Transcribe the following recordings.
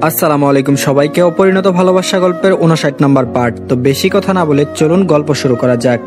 আসসালামু আলাইকুম সবাইকে। অপরিণত ভালোবাসা গল্পের 59 নম্বর পার্ট। তো বেশি কথা না বলে চলুন গল্প শুরু করা যাক।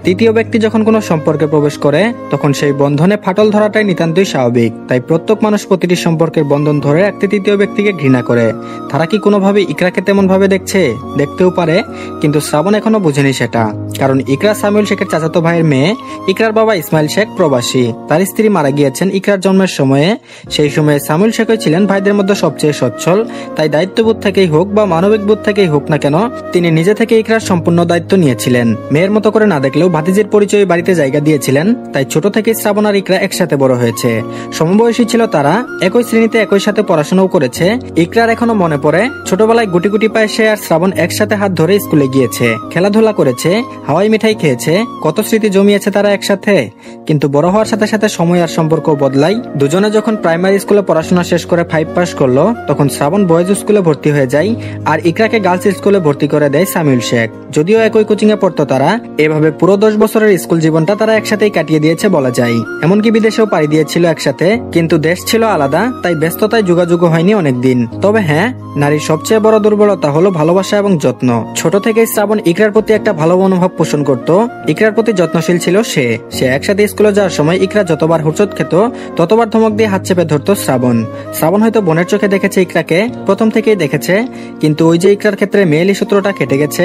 তৃতীয় ব্যক্তি যখন কোনো সম্পর্কে প্রবেশ করে তখন সেই বন্ধনে ফাটল ধরাটাই নিতান্তই স্বাভাবিক। তাই প্রত্যেক মানুষ প্রতিটি সম্পর্কের বন্ধন ধরে রাখতে তৃতীয় ব্যক্তিকে ঘৃণা করে। তারা কি কোনোভাবে ইকরাকে তেমন ভাবে দেখছে? দেখতেও পারে, কিন্তু শ্রাবণ এখনো বুঝেনি সেটা। কারণ ইকরা সামিউল শেখের চাচাতো ভাইয়ের মেয়ে। ইকরার বাবা ইসমাইল শেখ প্রবাসী, তার স্ত্রী মারা গিয়েছেন ইকরার জন্মের সময়ে। সেই সময়ে সামিউল শেখই ছিলেন ভাইদের মধ্যে সবচেয়ে সচ্ছল। তাই দায়িত্ববোধ থেকেই হোক বা মানবিক বোধ থেকেই হোক না কেন, তিনি নিজে থেকে ইকরার সম্পূর্ণ দায়িত্ব নিয়েছিলেন। মেয়ের মতো করে না দেখলেও ভাতিজির পরিচয়ে বাড়িতে জায়গা দিয়েছিলেন। তাই ছোট থেকে শ্রাবণ আর ইকরা একসাথে বড় হয়েছে। সমবয়সী ছিল তারা, একই শ্রেণীতে একই সাথে পড়াশোনাও করেছে। ইকরার এখনো মনে পড়ে ছোটবেলায় গুটি গুটি পায়ে সে আর শ্রাবণ একসাথে হাত ধরে স্কুলে গিয়েছে, খেলাধুলা করেছে, হাওয়াই মিঠাই খেয়েছে, কত স্মৃতি জমিয়েছে তারা একসাথে। কিন্তু বড় হওয়ার সাথে সাথে সময় আর সম্পর্ক বদলাই। দুজনে যখন প্রাইমারি স্কুলে পড়াশোনা শেষ করে 5 পাস করলো, তখন শ্রাবণ বয়েজ স্কুলে ভর্তি হয়ে যায় আর ইকরাকে গার্লস স্কুলে ভর্তি করে দেয় সামিউল শেখ। যদিও একই কোচিং এ পড়তো তারা, এভাবে পুরো 10 বছরের স্কুল জীবনটা তারা একসাথেই কাটিয়ে দিয়েছে বলা যায়। এমনকি বিদেশেও পাড়ি দিয়েছিল একসাথে, কিন্তু দেশ ছিল আলাদা, তাই ব্যস্ততায় যোগাযোগ হয়নি অনেকদিন। তবে হ্যাঁ, নারীর সবচেয়ে বড় দুর্বলতা হলো ভালোবাসা এবং যত্ন। ছোট থেকেই শ্রাবণ ইকরার প্রতি একটা ভালো মনোভাব পোষণ করত। ইকরার প্রতি যত্নশীল ছিল সে। একসাথে স্কুলে যাওয়ার সময় ইকরা যতবার হুঁচট খেত ততবার ধমক দিয়ে হাত চেপে ধরতো শ্রাবণ। শ্রাবণ হয়তো বোনের চোখে দেখেছে ইকরাকে, প্রথম থেকেই দেখেছে, কিন্তু ওই যে ইকরার ক্ষেত্রে মেয়েলি সূত্রটা কেটে গেছে।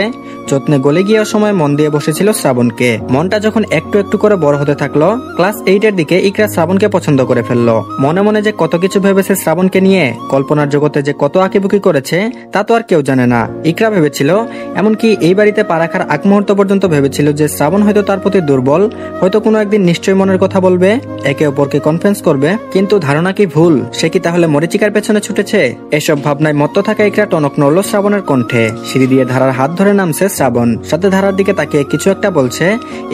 যত্নে গলে গিয়ে সময় মন দিয়ে বসেছিল শ্রাবণকে। মনটা যখন একটু একটু করে বড় হতে থাকলো, ক্লাস 8 এর দিকে ইকরা শ্রাবণকে পছন্দ করে ফেললো। মনে মনে যে কত কিছু ভেবেছে শ্রাবণকে নিয়ে, কল্পনার জগতে যে কত আঁকিবুকি করেছে তা তো আর কেউ জানে না। ইকরা ভেবেছিল, এমনকি এই বাড়িতে পা রাখার আগ মুহূর্ত পর্যন্ত ভেবেছিল যে শ্রাবণ হয়তো তার প্রতি দুর্বল, হয়তো কোনো একদিন নিশ্চয়ই মনের কথা বলবে, একে অপরকে কনফারেন্স করবে। কিন্তু ধারণা কি ভুল? সে কি তাহলে মরিচিকার পেছনে ছুটেছে? এসব ভাবনায় মত্ত থাকা ইকরা টনক নড়ল শ্রাবণের কণ্ঠে। সিঁড়ি দিয়ে ধারার হাত ধরে নামছে শ্রাবণ, সাথে ধারার দিকে তাকিয়ে কিছু একটা বলছে।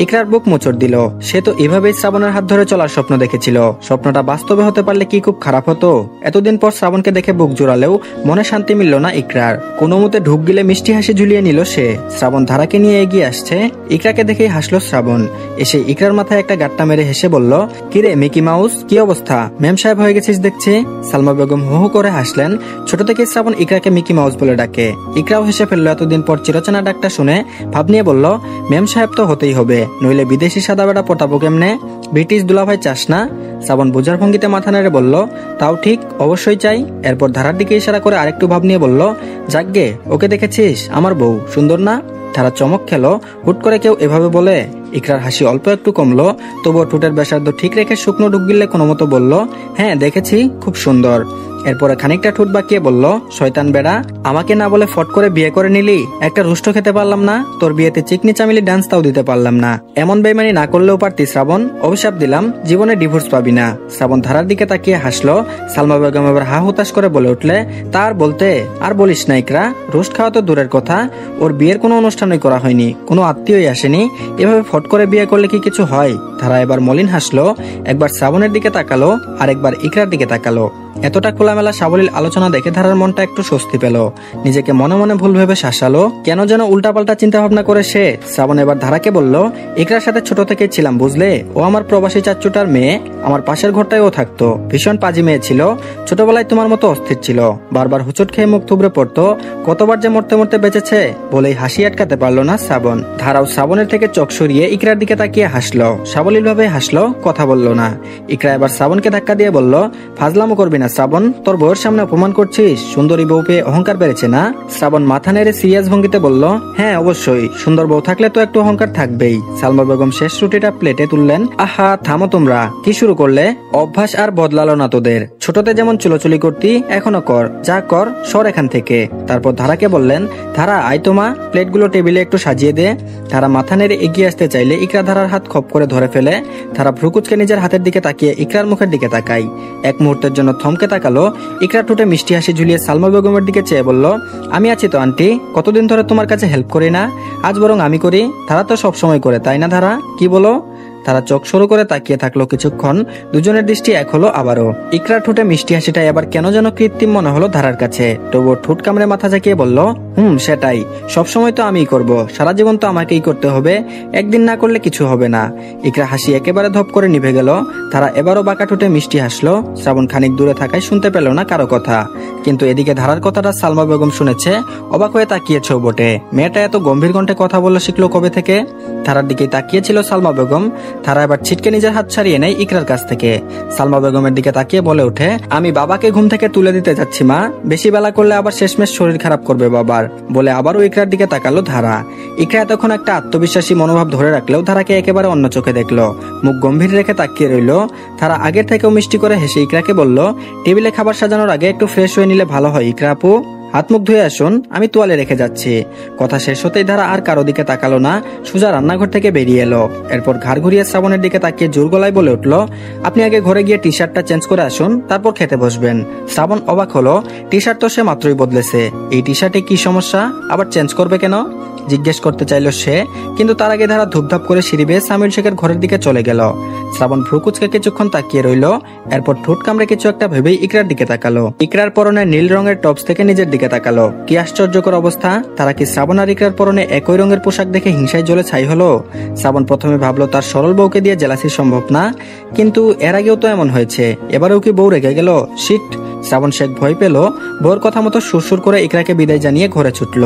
ইকরার বুক মোচড় দিল। সে তো এভাবেই শ্রাবণের হাত ধরে চলার স্বপ্ন দেখেছিল। স্বপ্নটা বাস্তবে হতে পারলে কি খুব খারাপ হতো। এতদিন পর শ্রাবণকে দেখে বুক জোড়ালেও মনে শান্তি মিলল না ইকরার। কোনো মতে ঢুক গিলে মিষ্টি হাসি ঝুলিয়ে নিল সে। শ্রাবণ ধারাকে নিয়ে এগিয়ে আসছে। ইকরাকে দেখেই হাসলো শ্রাবণ। এসে ইকরার মাথায় একটা গাট্টা মেরে হেসে বলল, কিরে মিকি মাউস, কি অবস্থা? ম্যাম সাহেব হয়ে গেছিস দেখছি। সালমা বেগম হু হু করে হাসলেন। ছোট থেকে শ্রাবণ ইকরাকে মিকি মাউস বলে ডাকে। ইকরাও হেসে ফেললো এতদিন পর চিরচেনা ডাকটা শুনে। ভাব নিয়ে বলল, ম্যাম সাহেব তো হতেই হবে, নইলে বিদেশি সাদা বেড়া পটাবো কেমনে? ব্রিটিশ দুলাভাই চাস না? শ্রাবণ বোঝার ভঙ্গিতে মাথা নেড়ে বলল, তাও ঠিক, অবশ্যই চাই। এরপর ধারার দিকে ইশারা করে আরেকটু ভাব নিয়ে বলল, যাকগে, ওকে দেখেছিস? আমার বউ সুন্দর না? ধারা চমক খেলো, হুট করে কেউ এভাবে বলে? ইকরার হাসি অল্প একটু কমলো, তবুও ঠোঁটের ব্যাসার্ধ ঠিক রেখে শুকনো ঢুক গিলে কোনো মতো বলল, হ্যাঁ দেখেছি, খুব সুন্দর। এরপরে খানিকটা ঠোঁট বাঁকিয়ে বলল, শয়তান বেড়া, আমাকে না বলে ফট করে বিয়ে করে নিলি? একটা রুষ্ট খেতে পারলাম না, তোর বিয়েতে চিকনি চামিলি ডান্স তাও দিতে পারলাম না। এমন বেইমানি না করলেও পারতি শ্রাবণ, অভিশাপ দিলাম, জীবনে ডিভোর্স পাবি না। শ্রাবণ ধারার দিকে তাকিয়ে হাসলো। সালমা বেগম এবার হা হুতাশ করে বলে উঠলে, তার বলতে আর বলিস না ইকরা, রোস্ট খাওয়া তো দূরের কথা, ওর বিয়ের কোনো অনুষ্ঠানই করা হয়নি, কোনো আত্মীয়ই আসেনি। এভাবে ফট করে বিয়ে করলে কি কিছু হয়? ধারা এবার মলিন হাসলো, একবার শ্রাবণের দিকে তাকালো আর একবার ইকরার দিকে তাকালো। এতটা খোলামেলা সাবলীল আলোচনা দেখে ধারার মনটা একটু স্বস্তি পেল। নিজেকে মনে মনে ভুল ভেবে শাসালো। কেন যেন উল্টাপাল্টা চিন্তা ভাবনা করে সে। শ্রাবণ এবার ধারাকে বলল, ইকরার সাথে ছোট থেকে ছিলাম বুঝলে, ও আমার প্রবাসী চাচ্চুটার মেয়ে, আমার পাশের ঘরটায় ও থাকতো। ভীষণ পাজি মেয়ে ছিল, ছোটবেলায় তোমার মতো অস্থির ছিল, বারবার হুচট খেয়ে মুখ থুবড়ে পড়তো। কতবার যে মরতে মরতে বেঁচেছে বলেই হাসি আটকাতে পারলো না শ্রাবণ। ধারাও শ্রাবণের থেকে চোখ সরিয়ে ইকরার দিকে তাকিয়ে হাসলো, সাবলীল ভাবে হাসলো, কথা বলল না। ইকরা এবার শ্রাবণকে ধাক্কা দিয়ে বলল, ফাজলামো করবি না শ্রাবণ, তোর বউয়ের সামনে অপমান করছিস? সুন্দরী বউ পেয়ে অহংকার বেড়েছে না? শ্রাবণ মাথা নেড়ে সিরিয়াস ভঙ্গিতে বলল, হ্যাঁ অবশ্যই, সুন্দর বউ থাকলে তো একটু অহংকার থাকবেই। সালমা বেগম শেষ রুটিটা প্লেটে তুললেন। আহা থামো তোমরা, কি শুরু করলে? অভ্যাস আর বদলালো না তোদের। ছোটতে যেমন চুলোচুলি করতি এখনো কর, যা কর সর এখান থেকে। তারপর ধারাকে বললেন, ধারা আয় তোমা, প্লেটগুলো টেবিলে একটু সাজিয়ে দে। ধারা মাথা নেড়ে এগিয়ে আসতে চাইলে ইকরা ধারার হাত খপ করে ধরে ফেলে। ধারা ভ্রুকুচকে নিজের হাতের দিকে তাকিয়ে ইকরার মুখের দিকে তাকাই। এক মুহূর্তের জন্য থমকে তাকালো। ইকরা ঠোঁটে মিষ্টি হাসি ঝুলিয়ে সালমা বেগমের দিকে চেয়ে বলল, আমি আছি তো আন্টি, কতদিন ধরে তোমার কাছে হেল্প করি না, আজ বরং আমি করি। ধারা তো সবসময় করে, তাই না ধারা, কি বলো? তারা চোখ সরু করে তাকিয়ে থাকলো কিছুক্ষণ। দুজনের দৃষ্টি এক হলো আবারও। ইকরার ঠোঁটে মিষ্টি হাসিটা এবার কেন যেন কৃত্রিম মনে হলো ধারার কাছে। তবুও ঠোঁট কামড়ে মাথা ঝাঁকিয়ে বলল, সেটাই, সবসময় তো আমিই করব, সারা জীবন তো আমাকেই করতে হবে, একদিন না করলে কিছু হবে না। ইকরা হাসি একেবারে ধপ করে নিভে গেল। তারা এবারও বাঁকা ঠোঁটে মিষ্টি হাসলো। শ্রাবণ খানিক দূরে থাকায় শুনতে পেল না কারো কথা, কিন্তু এদিকে ধারার কথাটা সালমা বেগম শুনেছে। অবাক হয়ে তাকিয়েছে বটে। মেয়েটা এত গম্ভীর কণ্ঠে কথা বলা শিখলো কবে থেকে? ধারার দিকে তাকিয়েছিল সালমা বেগম। ধারা এবার ছিটকে নিজের হাত ছাড়িয়ে নেয় ইকরার কাছ থেকে। সালমা বেগমের দিকে তাকিয়ে বলে ওঠে, আমি বাবাকে ঘুম থেকে তুলে দিতে যাচ্ছি মা, বেশি বেলা করলে আবার শেষমেশ শরীর খারাপ করবে বাবার, বলে আবারও ইকরার দিকে তাকালো ধারা। ইকরা এতক্ষণ একটা আত্মবিশ্বাসী মনোভাব ধরে রাখলেও ধারাকে একেবারে অন্য চোখে দেখলো। মুখ গম্ভীর রেখে তাকিয়ে রইল। ধারা আগের থেকেও মিষ্টি করে হেসে ইকরাকে বলল, টেবিলে খাবার সাজানোর আগে একটু ফ্রেশ হয়ে নিলে ভালো হয় ইকরা আপু, হাত মুখ ধুয়ে আসুন, আমি তোয়ালে রেখে যাচ্ছি। কথা শেষ হতেই ধারা আর কারো দিকে তাকালো না, সোজা রান্নাঘর থেকে বেরিয়ে এলো। এরপর ঘাড় ঘুরিয়ে শ্রাবণের দিকে তাকিয়ে জোর গলায় বলে উঠল, আপনি আগে ঘরে গিয়ে টি শার্টটা চেঞ্জ করে আসুন, তারপর খেতে বসবেন। শ্রাবণ অবাক হলো, টি শার্ট তো সে মাত্রই বদলেছে, এই টি শার্টে কি সমস্যা, আবার চেঞ্জ করবে কেন জিজ্ঞেস করতে চাইল সে, কিন্তু তার আগে ধারা ধুপধাপ করে সিঁড়ি বেয়ে সামিউল শেখের ঘরের দিকে চলে গেল। শ্রাবণ ভ্রুকুচকে কিছুক্ষণ তাকিয়ে রইল। এরপর ঠোঁট কামড়ে কিছু একটা ভেবেই ইকরার দিকে তাকালো। ইকরার পরনে নীল রঙের টপস থেকে নিজের দিকে তাকালো। কি আশ্চর্যকর অবস্থা, তারা কি শ্রাবণ আর ইকরার পরনে একই রঙের পোশাক দেখে হিংসায় জ্বলে ছাই হলো? শ্রাবণ প্রথমে ভাবলো তার সরল বউকে দিয়ে জেলাসি সম্ভব না, কিন্তু এর আগেও তো এমন হয়েছে, এবারেও কি বউ রেগে গেল? শিট! শ্রাবণ শেখ ভয় পেল। বউর কথা মতো সুরসুর করে ইকরাকে বিদায় জানিয়ে ঘরে ছুটল।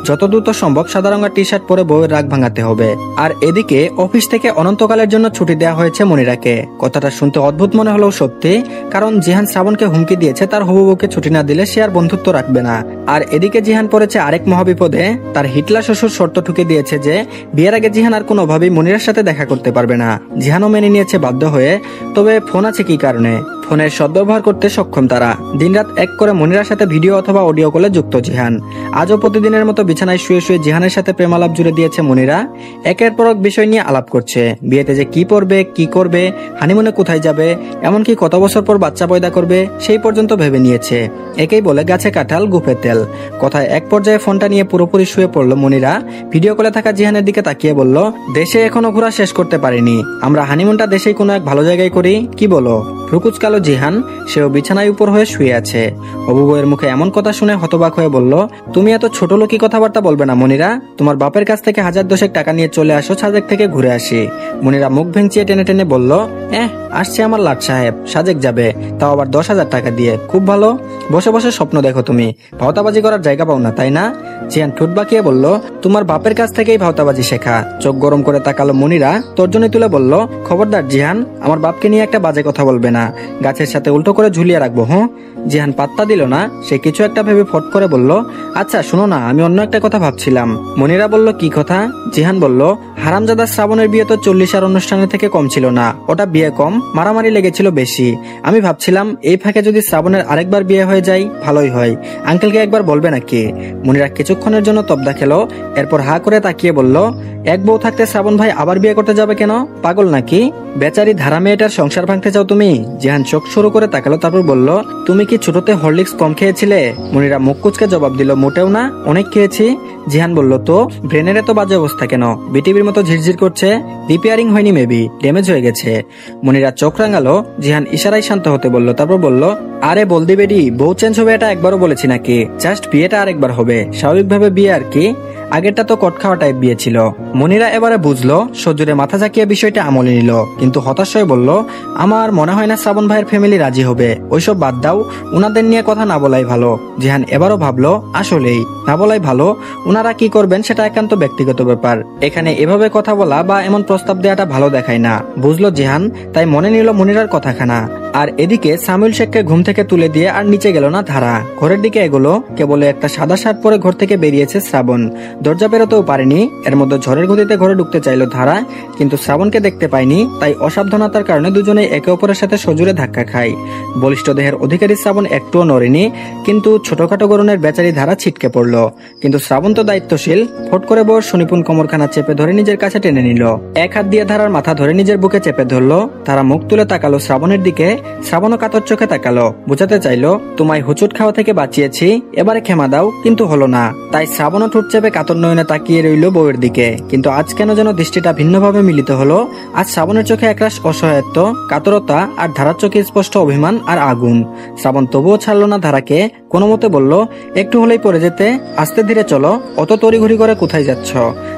যত দ্রুত সম্ভব সাদা রঙের টি শার্ট পরে বউয়ের রাগ ভাঙাতে হবে। আর এদিকে অফিস থেকে অনন্তকালের জন্য ছুটি দেওয়া হয়েছে মনিরাকে। কথাটা শুনতে অদ্ভুত মনে হলেও সত্যি, কারণ জিহান শ্রাবণকে হুমকি দিয়েছে তার হবু বউকে ছুটি না দিলে সে আর বন্ধুত্ব রাখবে না। আর এদিকে জিহান পড়েছে আরেক মহাবিপদে। তার হিটলার শ্বশুর শর্ত ঠুকে দিয়েছে যে বিয়ের আগে জিহান আর কোনোভাবেই মনিরার সাথে দেখা করতে পারবে না। জিহানও মেনে নিয়েছে বাধ্য হয়ে। তবে ফোন আছে কি কারণে? ফোনের সদ্ব্যবহার করতে সক্ষম তারা। দিনরাত এক করে মনিরার সাথে ভিডিও অথবা অডিও কলে যুক্ত জিহান। আজও প্রতিদিনের মতো বিছানায় শুয়ে শুয়ে জিহানের সাথে প্রেমালাপ জুড়ে দিয়েছে মনিরা। একের পর এক বিষয় নিয়ে আলাপ করছে। বিয়েতে যে কি পরবে, কি করবে, হানিমুনে কোথায় যাবে, এমনকি কত বছর পর বাচ্চা পয়দা করবে সেই পর্যন্ত ভেবে নিয়েছে। একেই বলে গাছে কাঁঠাল গুফে তেল। কথায় এক পর্যায়ে ফোনটা নিয়ে পুরোপুরি শুয়ে পড়ল মনিরা। ভিডিও কলে থাকা জিহানের দিকে তাকিয়ে বলল, দেশে এখনো ঘোরা শেষ করতে পারিনি, আমরা হানিমুনটা দেশেই কোনো এক ভালো জায়গায় করি, কি বলো? ভ্রুকুচকালো জিহান। সেও বিছানায় উপর হয়ে শুয়ে আছে। হবু বউয়ের মুখে এমন কথা শুনে হতবাক হয়ে বলল, তুমি এত ছোট লোকি কথাবার্তা বলবে না মনিরা। তোমার বাপের কাছ থেকে 1000 টাকা নিয়ে চলে আসো, সাজেক থেকে ঘুরে আসি। মনিরা মুখ ভেঙচিয়ে টেনে টেনে বলল, আসছে আমার লাট সাহেব, সাজেক যাবে, তাও আবার 10,000 টাকা দিয়ে, খুব ভালো। বসে বসে স্বপ্ন দেখো তুমি, ভাওতাবাজি করার জায়গা পাও না তাই না? জিহান ঠোঁট বাঁকিয়ে বলল, তোমার বাপের কাছ থেকেই ভাওতাবাজি শেখা। চোখ গরম করে তাকালো মনিরা, তর্জনী তুলে বলল, খবরদার জিহান, আমার বাপকে নিয়ে একটা বাজে কথা বলবে না, গাছের সাথে উল্টো করে ঝুলিয়ে রাখবো। জিহান পাত্তা দিল না। সে কিছু একটা ভেবে ফট করে বলল, আচ্ছা শোনো না, আমি অন্য একটা কথা ভাবছিলাম। মনিরা বলল, কি কথা? জিহান বলল, হারামজাদা শ্রাবণের বিয়ে তো 40 অনুষ্ঠানের থেকে কম ছিল না, ওটা বিয়ে কম, মারামারি লেগেছিল বেশি। আমি ভাবছিলাম এই ফাঁকে যদি শ্রাবণের আরেকবার বিয়ে হয়ে যায় ভালোই হয়, আঙ্কেলকে একবার বলবে নাকি? মনিরা কিছুক্ষণের জন্য তবদা খেলো, এরপর হা করে তাকিয়ে বলল, এক বউ থাকতে শ্রাবণ ভাই আবার বিয়ে করতে যাবে কেন? পাগল নাকি? বেচারি ধারা মেয়েটার সংসার ভাঙতে চাও তুমি? জিহান চোখ শুরু করে তাকালো, তারপর বলল, তুমি কি ছোটতে হরলিক্স কম খেয়েছিলে? মনিরা মুখ কুচকে জবাব দিল, মোটেও না, অনেক খেয়েছি। জিহান বলল, তো ব্রেনের এত বাজে অবস্থা কেন? বিটিভির মতো ঝিরঝির করছে, রিপেয়ারিং হয়নি, মেবি ড্যামেজ হয়ে গেছে। মনিরা চোখ রাঙালো। জিহান ইশারায় শান্ত হতে বলল, তারপর বলল, আরে বলদি বেডি, বউ চেঞ্জ হবে এটা একবারও বলেছি নাকি? জাস্ট বিয়েটা আরেকবার হবে, স্বাভাবিকভাবে বিয়ে আর কি। আগেরটা তো কট খাওয়া টাইপ বিয়ে ছিল। মনিরা এবারে বুঝলো, সজোরে মাথা ঝাঁকিয়ে বিষয়টা আমলে নিল, কিন্তু হতাশ হয়ে বলল, আমার মনে হয় না শ্রাবণ ভাইয়ের ফ্যামিলি রাজি হবে, ওইসব বাদ দাও, উনাদের নিয়ে কথা না বলাই ভালো। জিহান এবারও ভাবলো, আসলেই না বলাই ভালো, উনারা কি করবেন সেটা একান্ত ব্যক্তিগত ব্যাপার, এখানে এভাবে কথা বলা বা এমন প্রস্তাব দেওয়াটা ভালো দেখায় না, বুঝলো জিহান। তাই মনে নিল মনিরার কথাখানা। আর এদিকে সামিউল শেখকে ঘুম থেকে তুলে দিয়ে আর নিচে গেল না ধারা। ঘরের দিকে এগোলো, কেবল একটা সাদা শার্ট পরে ঘর থেকে বেরিয়েছে শ্রাবণ। দরজা বেরোতেও পারেনি, এর মধ্যে ঝড়ের গতিতে ঘরে ঢুকতে চাইল ধারা, কিন্তু শ্রাবণকে দেখতে পায়নি। তাই অসাবধানতার কারণে দুজনেই একে অপরের সাথে সজোরে ধাক্কা খায়। বলিষ্ঠ দেহের অধিকারী শ্রাবণ একটুও নড়েনি, কিন্তু ছোটখাটো গরনের বেচারি ধারা ছিটকে পড়ল। কিন্তু শ্রাবণ তো দায়িত্বশীল, ফট করে বউর সুনিপুণ কোমরখানা চেপে ধরে নিজের কাছে টেনে নিল। এক হাত দিয়ে ধারার মাথা ধরে নিজের বুকে চেপে ধরলো। তারা মুখ তুলে তাকালো শ্রাবণের দিকে। শ্রাবণও কাতর চোখে তাকালো, বোঝাতে চাইলো তোমায় হুচুট খাওয়া থেকে বাঁচিয়েছি, এবারে ক্ষমা দাও, কিন্তু হলো না। তাই শ্রাবণও ঠোঁট চেপে কাতর নয়নে তাকিয়ে রইল বউয়ের দিকে। কিন্তু আজ কেন যেন দৃষ্টিটা ভিন্নভাবে মিলিত হলো। আজ শ্রাবণের চোখে একরাশ অসহায়ত্ব, কাতরতা, আর ধারার চোখে স্পষ্ট অভিমান আর আগুন। শ্রাবণ তবুও ছাড়লো না ধারাকে, কোনো মতে বলল, একটু হলেই পড়ে যেতে, আস্তে ধীরে চলো, অত তড়িঘড়ি করে কোথায় যাচ্ছ?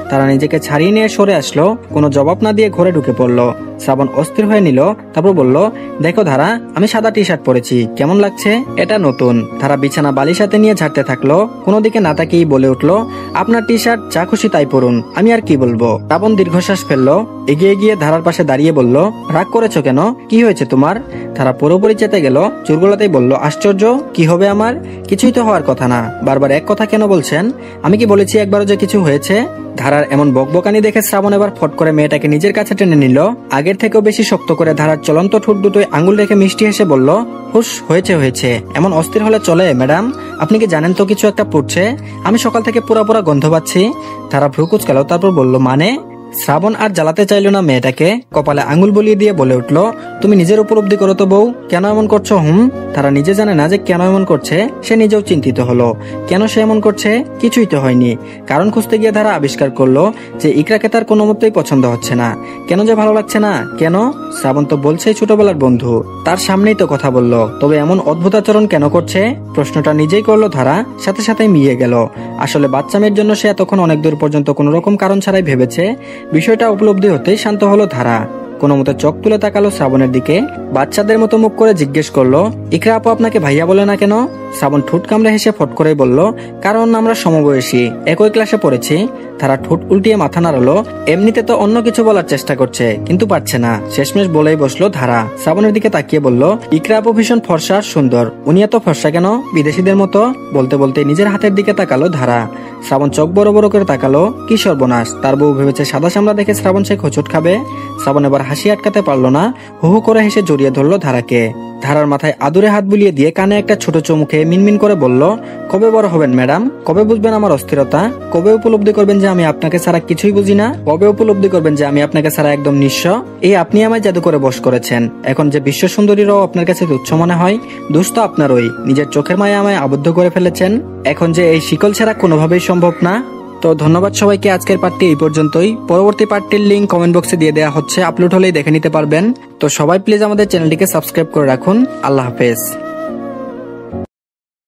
তারা নিজেকে ছাড়িয়ে নিয়ে সরে আসলো, কোনো জবাব না দিয়ে ঘরে ঢুকে পড়লো। শ্রাবণ অস্থির হয়ে নিল, তারপর বলল, দেখো ধারা, আমি সাদা টি শার্ট পরেছি, কেমন লাগছে? এটা নতুন। ধারা বিছানা বালিশ হাতে নিয়ে ঝাড়তে থাকলো, কোনো দিকে না তাকিয়েই বলে উঠলো, আপনার টি শার্ট, যা খুশি তাই পরুন, আমি আর কি বলবো। শ্রাবণ দীর্ঘশ্বাস ফেললো, এগিয়ে গিয়ে ধারার পাশে দাঁড়িয়ে বলল, রাগ করেছো কেন? কি হয়েছে তোমার? ধারা পুরোপুরি চেতে গেল, চুরগোলাতেই বলল, আশ্চর্য, কি হবে আমার? কিছুই তো হওয়ার কথা না, বারবার এক কথা কেন বলছেন? আমি কি বলেছি একবারও যে কিছু হয়েছে? ধারার এমন বকবকানি দেখে শ্রাবণ এবার ফট করে মেয়েটাকে নিজের কাছে টেনে নিল, আগের থেকেও বেশি শক্ত করে ধারার চলন্ত ঠোঁট দুটোই আঙুল রেখে মিষ্টি হেসে বলল, হুস, হয়েছে হয়েছে, এমন অস্থির হলে চলে ম্যাডাম? আপনি কি জানেন তো কিছু একটা পড়ছে? আমি সকাল থেকে পুরা গন্ধ পাচ্ছি। ধারা ভ্রু কুচকাল, তারপর বলল, মানে? শ্রাবণ আর জ্বালাতে চাইল না মেয়েটাকে, কপালে আঙুল বলিয়ে দিয়ে বলে উঠল, তুমি নিজের উপলব্ধি করো তো বউ, কেন এমন করছো? তারা নিজে জানে না যে কেন এমন করছে, সে নিজেও চিন্তিত হলো। কেন সে এমন করছে? কিছুই তো হয়নি। কারণ খুঁজতে গিয়ে ধারা আবিষ্কার করলো যে ইকরাকে তার কোনো মতেই পছন্দ হচ্ছে না। কেন যে ভালো লাগছে না? কেন? শ্রাবণ তো বলছেই ছোটবেলার বন্ধু, তার সামনেই তো কথা বললো, তবে এমন অদ্ভুত আচরণ কেন করছে? প্রশ্নটা নিজেই করলো ধারা, সাথে সাথে মিলিয়ে গেল। আসলে বাচ্চা মেয়ের জন্য সে এতক্ষণ অনেক দূর পর্যন্ত কোনো রকম কারণ ছাড়াই ভেবেছে। বিষয়টা উপলব্ধি হতেই শান্ত হলো ধারা, কোনো মতে চোখ তুলে তাকালো শ্রাবণের দিকে, বাচ্চাদের মতো মুখ করে জিজ্ঞেস করলো, ইকরা আপু আপনাকে ভাইয়া বলে না কেন? শ্রাবণ ঠোঁট কামড়ে হেসে ফট করে বলল, কারণ আমরা সমবয়সী, একই ক্লাসে পড়েছি। তারা ঠোঁট উল্টিয়ে মাথা নাড়ালো, এমনিতে তো অন্য কিছু বলার চেষ্টা করছে, কিন্তু পারছে না। শেষমেশ বলেই বসলো ধারা। শ্রাবণের দিকে তাকিয়ে বলল, ইকরা আপু ভীষণ ফর্সা আর সুন্দর, উনি এত ফর্সা কেন, বিদেশিদের মতো? বলতে বলতে নিজের হাতের দিকে তাকালো ধারা। শ্রাবণ চোখ বড় বড় করে তাকালো, কি সর্বনাশ, তার বউ ভেবেছে সাদা চামড়া দেখে শ্রাবণ সে খোঁচট খাবে। শ্রাবণ এবার হাসি আটকাতে পারলো না, হু হু করে হেসে জড়িয়ে ধরলো ধারাকে। ধারার মাথায় আদুরে হাত বুলিয়ে দিয়ে কানে একটা ছোট চুমুখে মিনমিন করে বলল, কবে বড় হবেন ম্যাডাম? কবে বুঝবেন আমার অস্থিরতা? কবে উপলব্ধি করবেন যে আমি আপনাকে ছাড়া কিছুই বুঝি না? কবে উপলব্ধি করবেন যে আমি আপনাকে ছাড়া একদম নিঃস্ব? এই আপনি আমায় জাদু করে বশ করেছেন, এখন যে বিশ্ব সুন্দরীরাও আপনার কাছে তুচ্ছ মনে হয়, দোষ তো আপনারই, নিজের চোখের মায়া আমায় আবদ্ধ করে ফেলেছেন। এখন যে এই শিকল ছাড়া কোনোভাবেই সম্ভব না। তো ধন্যবাদ সবাইকে, আজকের পার্টটি এই পর্যন্তই। পরবর্তী পার্টটির লিঙ্ক কমেন্ট বক্সে দিয়ে দেওয়া হচ্ছে, আপলোড হলেই দেখে নিতে পারবেন। তো সবাই প্লিজ আমাদের চ্যানেলটিকে সাবস্ক্রাইব করে রাখুন। আল্লাহ হাফেজ।